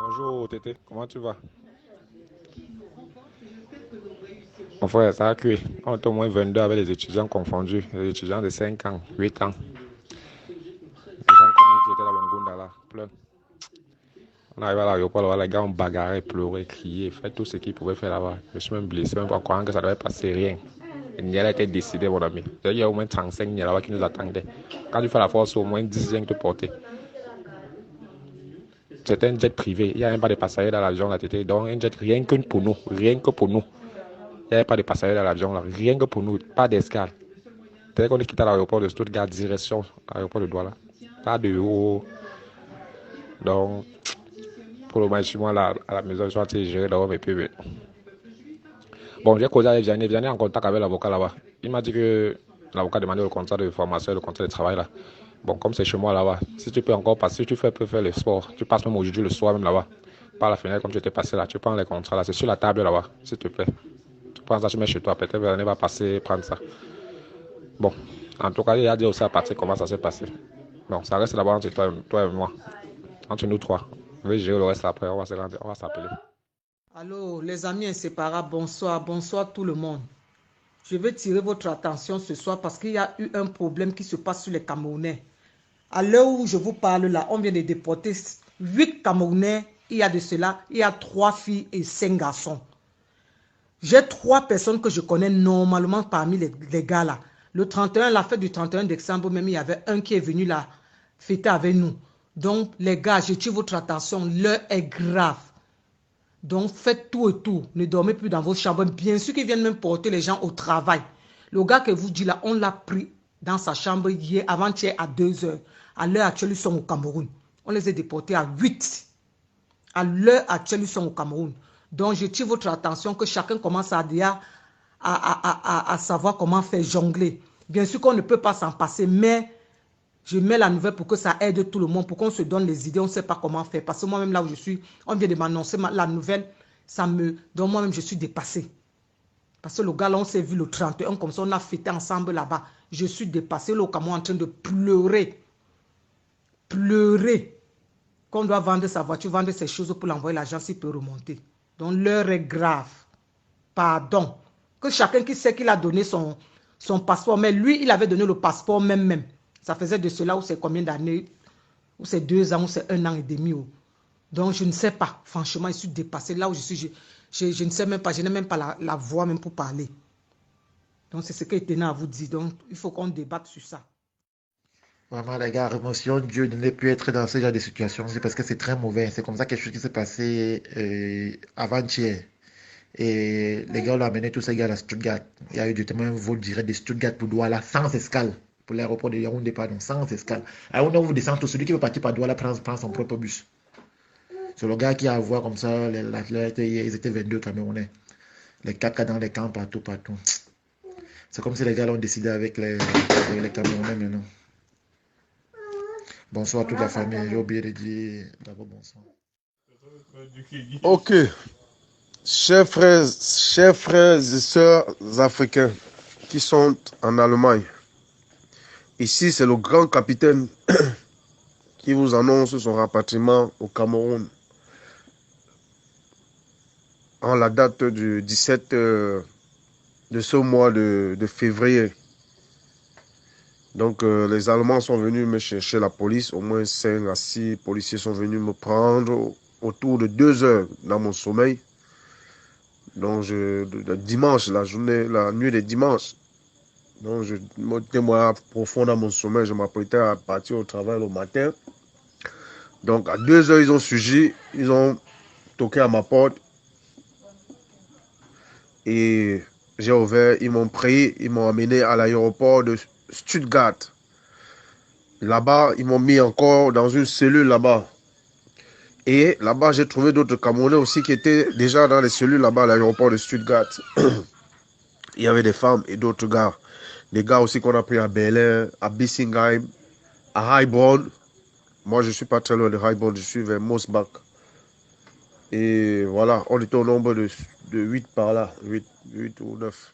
Bonjour Tété, comment tu vas? Mon frère, ça a cuit. On est au moins 22 avec les étudiants confondus, les étudiants de 5 ans, 8 ans. Les gens comme qui étaient dans le Ngunda là, plein. On arrive à l'aéroport là, les gars ont bagarré, pleuré, crié, fait tout ce qu'ils pouvaient faire là-bas. Je suis même blessé, même en croyant que ça devait passer rien. Et Niel a été décidé, mon ami. Il y a au moins 35 Niel là-bas qui nous attendaient. Quand tu fais la force, au moins 10 viennent te porter. C'était un jet privé. Il n'y a même pas de passagers dans l'avion là, Tété. Donc un jet rien que pour nous. Rien que pour nous. Il n'y avait pas de passagers dans l'avion là. Rien que pour nous. Pas d'escale. Dès qu'on est quitté l'aéroport de Stuttgart, direction l'aéroport de Douala. Pas de haut. Donc, pour le moment, je suis moi là, à la maison, je suis en train de gérer d'abord mes PV. Bon, j'ai causé avec Vianney. Vianney est en contact avec l'avocat là-bas. Il m'a dit que l'avocat demandait le contrat de formation et le contrat de travail là. Bon, comme c'est chez moi là-bas, si tu peux encore passer, si tu peux faire le sport, tu passes même aujourd'hui le soir même là-bas. Par la fenêtre, comme tu étais passé là, tu prends les contrats là, c'est sur la table là-bas, s'il te plaît. Tu prends ça, tu mets chez toi, peut-être Vianney va passer, prendre ça. Bon, en tout cas, il a dit aussi à partir comment ça s'est passé. Bon, ça reste d'abord entre toi et moi, entre nous trois. Je vais gérer le reste après, on va s'appeler. Allô, les amis inséparables, bonsoir, bonsoir tout le monde. Je vais tirer votre attention ce soir parce qu'il y a eu un problème qui se passe sur les Camerounais. À l'heure où je vous parle là, on vient de déporter 8 Camerounais. Il y a de cela, il y a 3 filles et 5 garçons. J'ai 3 personnes que je connais normalement parmi les gars là. Le 31, la fête du 31 décembre, même il y avait un qui est venu là fêter avec nous. Donc les gars, je tire votre attention, l'heure est grave. Donc, faites tout et tout. Ne dormez plus dans vos chambres. Bien sûr qu'ils viennent même porter les gens au travail. Le gars que vous dites là, on l'a pris dans sa chambre hier, avant-hier à 2 heures. À l'heure actuelle, ils sont au Cameroun. On les a déportés à 8. À l'heure actuelle, ils sont au Cameroun. Donc, je tire votre attention que chacun commence à dire à savoir comment faire jongler. Bien sûr qu'on ne peut pas s'en passer, mais je mets la nouvelle pour que ça aide tout le monde, pour qu'on se donne les idées. On ne sait pas comment faire. Parce que moi-même, là où je suis, on vient de m'annoncer la nouvelle. Donc moi-même, je suis dépassée. Parce que le gars, là, on s'est vu le 31, comme ça, on a fêté ensemble là-bas. Je suis dépassée, là, au Cameroun, en train de pleurer. Pleurer. Qu'on doit vendre sa voiture, vendre ses choses pour l'envoyer, l'agent, s'il peut remonter. Donc l'heure est grave. Pardon. Que chacun qui sait qu'il a donné son passeport, mais lui, il avait donné le passeport même. Ça faisait de cela où c'est combien d'années, ou c'est 2 ans, ou c'est 1 an et demi. Donc, je ne sais pas. Franchement, je suis dépassée. Là où je suis, je ne sais même pas. Je n'ai même pas la voix même pour parler. Donc, c'est ce que je tenais à vous dire. Donc, il faut qu'on débatte sur ça. Vraiment, les gars, émotion, Dieu ne plus être dans ce genre de situation. C'est parce que c'est très mauvais. C'est comme ça quelque chose qui s'est passé avant-hier. Et les gars l'ont amené tous ces gars à Stuttgart. Il y a eu directement un vol direct de Stuttgart pour Douala, sans escale. Pour l'aéroport de Yaoundé, pardon, sans escale. Alors, on vous descend tout. Celui qui veut partir par Douala prend son propre bus. C'est le gars qui a à voir comme ça, l'athlète, ils étaient 22 Camerounais. Les caca dans les camps, partout, partout. C'est comme si les gars l'ont décidé avec les Camerounais maintenant. Bonsoir à toute la famille. J'ai oublié de dire d'abord bonsoir. Ok, chers frères et sœurs africains qui sont en Allemagne, ici c'est le grand capitaine qui vous annonce son rapatriement au Cameroun en la date du 17 de ce mois de février. Donc les Allemands sont venus me chercher, la police, au moins 5 à 6 policiers sont venus me prendre autour de 2 heures dans mon sommeil. Donc le dimanche, la nuit de dimanche. Donc je montais moi profond dans mon sommeil, je m'apprêtais à partir au travail le matin. Donc à 2 heures, ils ont surgi, ils ont toqué à ma porte. Et j'ai ouvert, ils m'ont pris, ils m'ont amené à l'aéroport de Stuttgart. Là-bas, ils m'ont mis encore dans une cellule là-bas. Et là-bas, j'ai trouvé d'autres Camerounais aussi qui étaient déjà dans les cellules là-bas à l'aéroport de Stuttgart. Il y avait des femmes et d'autres gars. Des gars aussi qu'on a pris à Berlin, à Bissingheim, à Heilbronn. Moi, je ne suis pas très loin de Heilbronn, je suis vers Mosbach. Et voilà, on était au nombre de 8 par là, 8 ou 9.